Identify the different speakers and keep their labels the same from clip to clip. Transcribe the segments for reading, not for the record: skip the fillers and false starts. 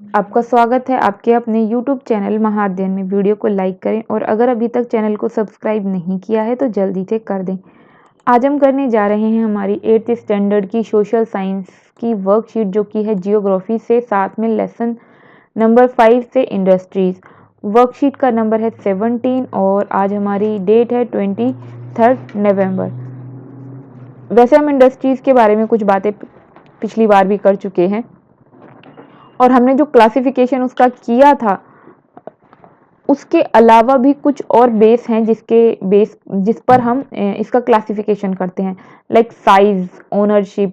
Speaker 1: आपका स्वागत है आपके अपने YouTube चैनल महाअध्ययन में। वीडियो को लाइक करें और अगर अभी तक चैनल को सब्सक्राइब नहीं किया है तो जल्दी से कर दें। आज हम करने जा रहे हैं हमारी 8th स्टैंडर्ड की सोशल साइंस की वर्कशीट, जो कि है जियोग्राफी से, साथ में लेसन नंबर 5 से इंडस्ट्रीज। वर्कशीट का नंबर है 17 और आज हमारी डेट है 23 नवंबर। वैसे हम इंडस्ट्रीज के बारे में कुछ बातें पिछली बार भी कर चुके हैं और हमने जो क्लासिफिकेशन उसका किया था, उसके अलावा भी कुछ और बेस हैं जिस पर हम इसका क्लासिफिकेशन करते हैं, लाइक साइज, ओनरशिप।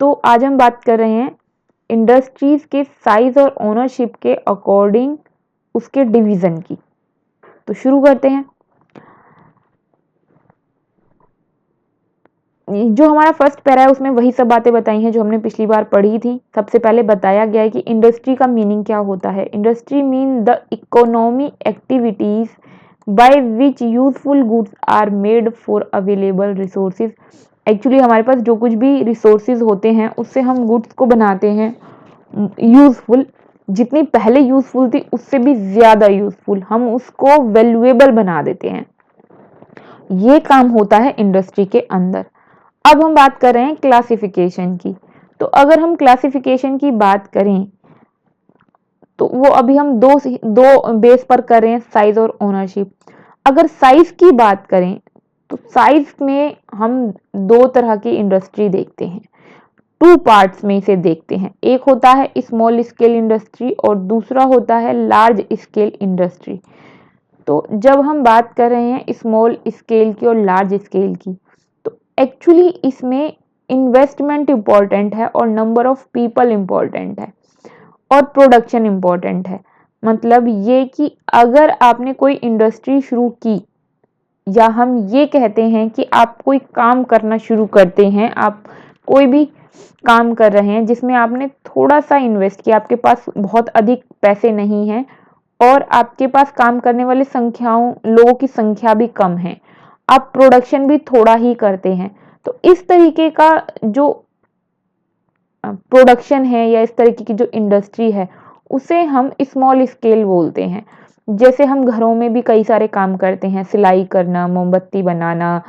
Speaker 1: तो आज हम बात कर रहे हैं इंडस्ट्रीज के साइज और ओनरशिप के अकॉर्डिंग उसके डिवीजन की। तो शुरू करते हैं। जो हमारा फर्स्ट पैरा है उसमें वही सब बातें बताई हैं जो हमने पिछली बार पढ़ी थी। सबसे पहले बताया गया है कि इंडस्ट्री का मीनिंग क्या होता है। Industry mean the economy activities by which useful goods are made for available resources. Actually हमारे पास जो कुछ भी रिसोर्सेज होते हैं उससे हम गुड्स को बनाते हैं यूजफुल। जितनी पहले यूजफुल थी उससे भी ज्यादा यूजफुल हम उसको वैल्यूएबल बना देते हैं। ये काम होता है इंडस्ट्री के अंदर। अब हम बात कर रहे हैं क्लासिफिकेशन की। तो अगर हम क्लासिफिकेशन की बात करें तो वो अभी हम दो बेस पर कर रहे हैं, साइज और ओनरशिप। अगर साइज की बात करें तो साइज में हम दो तरह की इंडस्ट्री देखते हैं, टू पार्ट्स में इसे देखते हैं। एक होता है स्मॉल स्केल इंडस्ट्री और दूसरा होता है लार्ज स्केल इंडस्ट्री। तो जब हम बात कर रहे हैं स्मॉल स्केल की और लार्ज स्केल की, तो एक्चुअली इसमें इन्वेस्टमेंट इम्पॉर्टेंट है और नंबर ऑफ पीपल इम्पॉर्टेंट है और प्रोडक्शन इम्पॉर्टेंट है। मतलब ये कि अगर आपने कोई इंडस्ट्री शुरू की, या हम ये कहते हैं कि आप कोई काम करना शुरू करते हैं, आप कोई भी काम कर रहे हैं जिसमें आपने थोड़ा सा इन्वेस्ट किया, आपके पास बहुत अधिक पैसे नहीं हैं और आपके पास काम करने वाले लोगों की संख्या भी कम है, आप प्रोडक्शन भी थोड़ा ही करते हैं, तो इस तरीके का जो प्रोडक्शन है या इस तरीके की जो इंडस्ट्री है उसे हम स्मॉल स्केल बोलते हैं। जैसे हम घरों में भी कई सारे काम करते हैं, सिलाई करना, मोमबत्ती बनाना,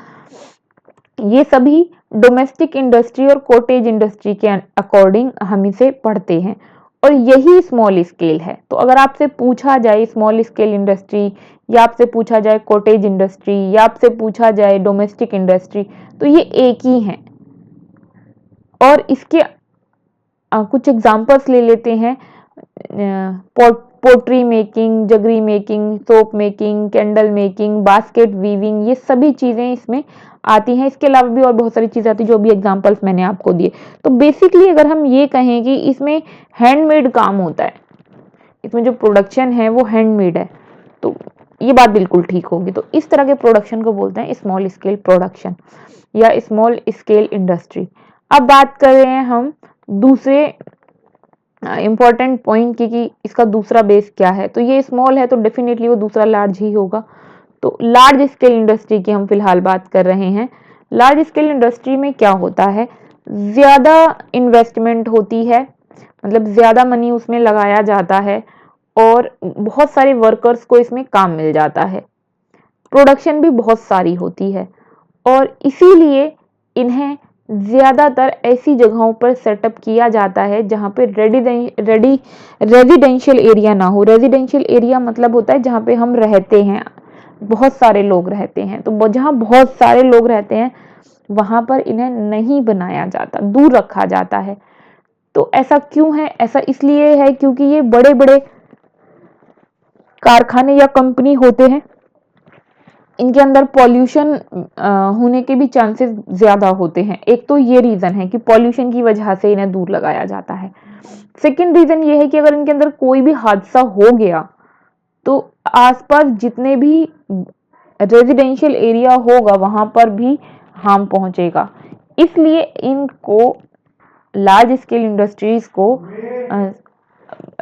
Speaker 1: ये सभी डोमेस्टिक इंडस्ट्री और कॉटेज इंडस्ट्री के अकॉर्डिंग हम इसे पढ़ते हैं और यही स्मॉल स्केल है। तो अगर आपसे पूछा जाए स्मॉल स्केल इंडस्ट्री, या आपसे पूछा जाए कॉटेज इंडस्ट्री, या आपसे पूछा जाए डोमेस्टिक इंडस्ट्री, तो ये एक ही है। और इसके कुछ एग्जांपल्स ले लेते हैं। Pottery making, jaggery making, soap making, candle making, basket weaving, ये सभी चीजें इसमें आती हैं। इसके अलावा भी और बहुत सारी चीजें आती हैं जो भी एग्जांपल्स मैंने आपको दिए। तो बेसिकली अगर हम ये कहें कि इसमें हैंडमेड काम होता है, इसमें जो प्रोडक्शन है वो हैंडमेड है, तो ये बात बिल्कुल ठीक होगी। तो इस तरह के प्रोडक्शन को बोलते हैं स्मॉल स्केल प्रोडक्शन या स्मॉल स्केल इंडस्ट्री। अब बात कर रहे हैं हम दूसरे इंपॉर्टेंट पॉइंट की कि इसका दूसरा बेस क्या है। तो ये स्मॉल है तो डेफिनेटली वो दूसरा लार्ज ही होगा। तो लार्ज स्केल इंडस्ट्री की हम फिलहाल बात कर रहे हैं। लार्ज स्केल इंडस्ट्री में क्या होता है, ज्यादा इन्वेस्टमेंट होती है, मतलब ज्यादा मनी उसमें लगाया जाता है और बहुत सारे वर्कर्स को इसमें काम मिल जाता है, प्रोडक्शन भी बहुत सारी होती है और इसीलिए इन्हें ज्यादातर ऐसी जगहों पर सेटअप किया जाता है जहां पे रेजिडेंशियल एरिया ना हो। रेजिडेंशियल एरिया मतलब होता है जहां पे हम रहते हैं, बहुत सारे लोग रहते हैं। तो जहां बहुत सारे लोग रहते हैं वहां पर इन्हें नहीं बनाया जाता, दूर रखा जाता है। तो ऐसा क्यों है? ऐसा इसलिए है क्योंकि ये बड़े बड़े कारखाने या कंपनी होते हैं, इनके अंदर पॉल्यूशन होने के भी चांसेस ज्यादा होते हैं। एक तो ये रीजन है कि पॉल्यूशन की वजह से इन्हें दूर लगाया जाता है। सेकंड रीजन ये है कि अगर इनके अंदर कोई भी हादसा हो गया तो आसपास जितने भी रेजिडेंशियल एरिया होगा वहां पर भी हार्म पहुंचेगा। इसलिए इनको, लार्ज स्केल इंडस्ट्रीज को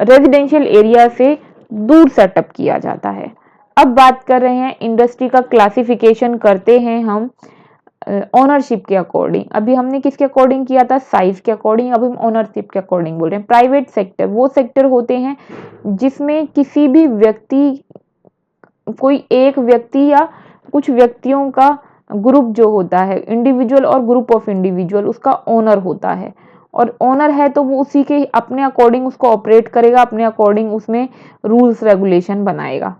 Speaker 1: रेजिडेंशियल एरिया से दूर सेटअप किया जाता है। अब बात कर रहे हैं इंडस्ट्री का क्लासिफिकेशन करते हैं हम ओनरशिप के अकॉर्डिंग। अभी हमने किसके अकॉर्डिंग किया था, साइज के अकॉर्डिंग, अब हम ओनरशिप के अकॉर्डिंग बोल रहे हैं। प्राइवेट सेक्टर वो सेक्टर होते हैं जिसमें किसी भी व्यक्ति, कोई एक व्यक्ति या कुछ व्यक्तियों का ग्रुप जो होता है, इंडिविजुअल और ग्रुप ऑफ इंडिविजुअल, उसका ओनर होता है। और ओनर है तो वो उसी के अपने अकॉर्डिंग उसको ऑपरेट करेगा, अपने अकॉर्डिंग उसमें रूल्स रेगुलेशन बनाएगा।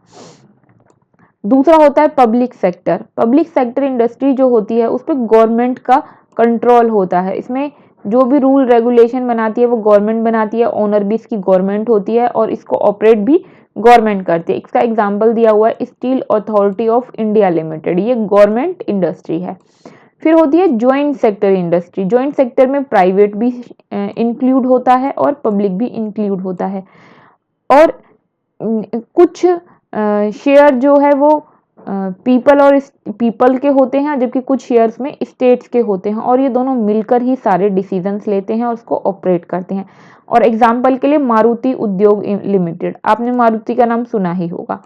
Speaker 1: दूसरा होता है public sector. Public sector industry जो होती है उस पर गवर्नमेंट का कंट्रोल होता है। इसमें जो भी रूल रेगुलेशन बनाती है वो गवर्नमेंट बनाती है, ओनर भी इसकी गवर्नमेंट होती है और इसको ऑपरेट भी गवर्नमेंट करती है। इसका एग्जाम्पल दिया हुआ है steel authority of India limited, ये गवर्नमेंट इंडस्ट्री है। फिर होती है joint sector industry. Joint sector में प्राइवेट भी इंक्लूड होता है और पब्लिक भी इंक्लूड होता है। और कुछ शेयर जो है वो पीपल के होते हैं, जबकि कुछ शेयर्स में स्टेट्स के होते हैं, और ये दोनों मिलकर ही सारे डिसीजंस लेते हैं और उसको ऑपरेट करते हैं। और एग्जाम्पल के लिए मारुति उद्योग लिमिटेड, आपने मारुति का नाम सुना ही होगा।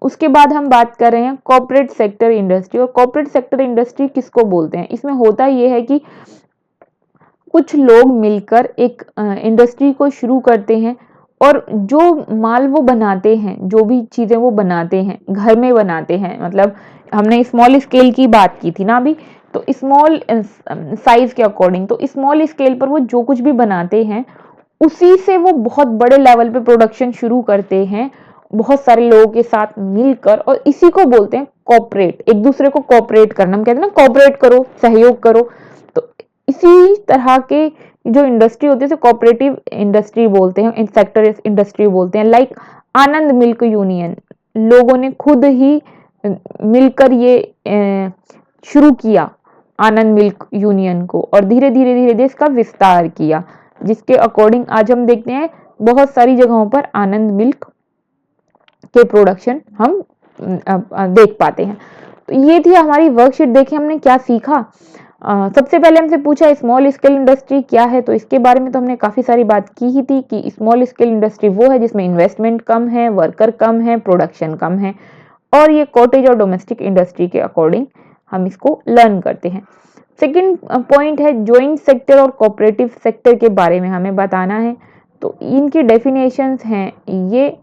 Speaker 1: उसके बाद हम बात कर रहे हैं कॉर्पोरेट सेक्टर इंडस्ट्री। और कॉर्पोरेट सेक्टर इंडस्ट्री किसको बोलते हैं, इसमें होता ये है कि कुछ लोग मिलकर एक इंडस्ट्री को शुरू करते हैं और जो माल वो बनाते हैं, जो भी चीजें वो बनाते हैं, घर में बनाते हैं, मतलब हमने स्मॉल स्केल की बात की थी ना अभी, तो स्मॉल साइज के अकॉर्डिंग, तो स्मॉल स्केल पर वो जो कुछ भी बनाते हैं उसी से वो बहुत बड़े लेवल पे प्रोडक्शन शुरू करते हैं बहुत सारे लोगों के साथ मिलकर, और इसी को बोलते हैं कॉपरेट। एक दूसरे को कॉपरेट करना, हम कहते हैं ना कॉपरेट करो, सहयोग करो। तो इसी तरह के जो इंडस्ट्री होती है कोऑपरेटिव इंडस्ट्री बोलते हैं, सेक्टर इंडस्ट्री बोलते हैं। लाइक आनंद मिल्क यूनियन, लोगों ने खुद ही मिलकर ये शुरू किया आनंद मिल्क यूनियन को, और धीरे धीरे धीरे धीरे इसका विस्तार किया, जिसके अकॉर्डिंग आज हम देखते हैं बहुत सारी जगहों पर आनंद मिल्क के प्रोडक्शन हम देख पाते हैं। तो ये थी हमारी वर्कशीट। देखिए हमने क्या सीखा। सबसे पहले हमसे पूछा स्मॉल स्केल इंडस्ट्री क्या है, तो इसके बारे में तो हमने काफी सारी बात की ही थी कि स्मॉल स्केल इंडस्ट्री वो है जिसमें इन्वेस्टमेंट कम है, वर्कर कम है, प्रोडक्शन कम है, और ये कॉटेज और डोमेस्टिक इंडस्ट्री के अकॉर्डिंग हम इसको लर्न करते हैं। सेकेंड पॉइंट है ज्वाइंट सेक्टर और कोऑपरेटिव सेक्टर के बारे में हमें बताना है। तो इनकी डेफिनेशंस हैं ये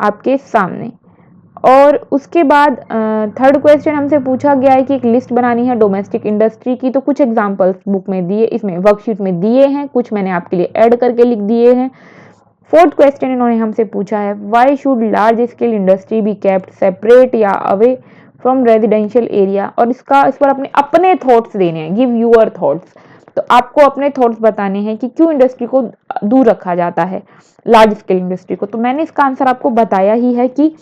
Speaker 1: आपके सामने। और उसके बाद थर्ड क्वेश्चन हमसे पूछा गया है कि एक लिस्ट बनानी है डोमेस्टिक इंडस्ट्री की, तो कुछ एग्जांपल्स बुक में दिए, इसमें वर्कशीट में दिए हैं, कुछ मैंने आपके लिए ऐड करके लिख दिए हैं। फोर्थ क्वेश्चन इन्होंने हमसे पूछा है why should large scale industry be kept separate या अवे फ्रॉम रेजिडेंशियल एरिया, और इस पर अपने थॉट्स देने हैं, गिव यूअर थॉट्स। तो आपको अपने थॉट्स बताने हैं कि क्यों इंडस्ट्री को दूर रखा जाता है, लार्ज स्केल इंडस्ट्री को। तो मैंने इसका आंसर आपको बताया ही है कि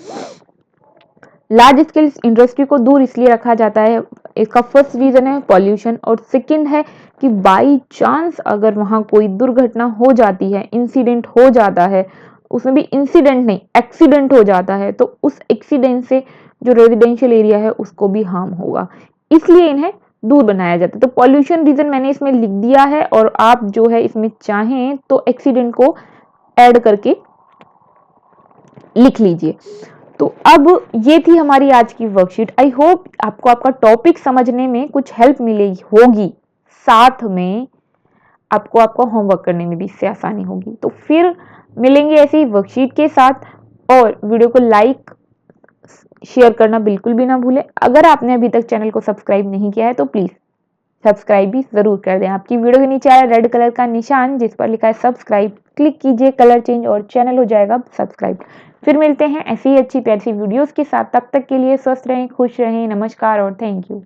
Speaker 1: लार्ज स्केल इंडस्ट्री को दूर इसलिए रखा जाता है, इसका फर्स्ट रीजन है पॉल्यूशन, और सेकंड है कि बाई चांस अगर वहां कोई दुर्घटना हो जाती है, इंसिडेंट हो जाता है, उसमें भी इंसिडेंट नहीं एक्सीडेंट हो जाता है, तो उस एक्सीडेंट से जो रेजिडेंशियल एरिया है उसको भी हार्म होगा, इसलिए इन्हें दूर बनाया जाता है। तो पॉल्यूशन रीजन मैंने इसमें लिख दिया है, और आप जो है इसमें चाहें तो एक्सीडेंट को ऐड करके लिख लीजिए। तो अब ये थी हमारी आज की वर्कशीट। आई होप आपको आपका टॉपिक समझने में कुछ हेल्प मिली होगी, साथ में आपको आपका होमवर्क करने में भी इससे आसानी होगी। तो फिर मिलेंगे ऐसी ही वर्कशीट के साथ, और वीडियो को लाइक शेयर करना बिल्कुल भी ना भूलें। अगर आपने अभी तक चैनल को सब्सक्राइब नहीं किया है तो प्लीज सब्सक्राइब भी जरूर कर दें। आपकी वीडियो के नीचे आया रेड कलर का निशान जिस पर लिखा है सब्सक्राइब, क्लिक कीजिए, कलर चेंज और चैनल हो जाएगा सब्सक्राइब। फिर मिलते हैं ऐसी ही अच्छी प्यारी वीडियोस के साथ, तब तक के लिए स्वस्थ रहें, खुश रहें, नमस्कार और थैंक यू।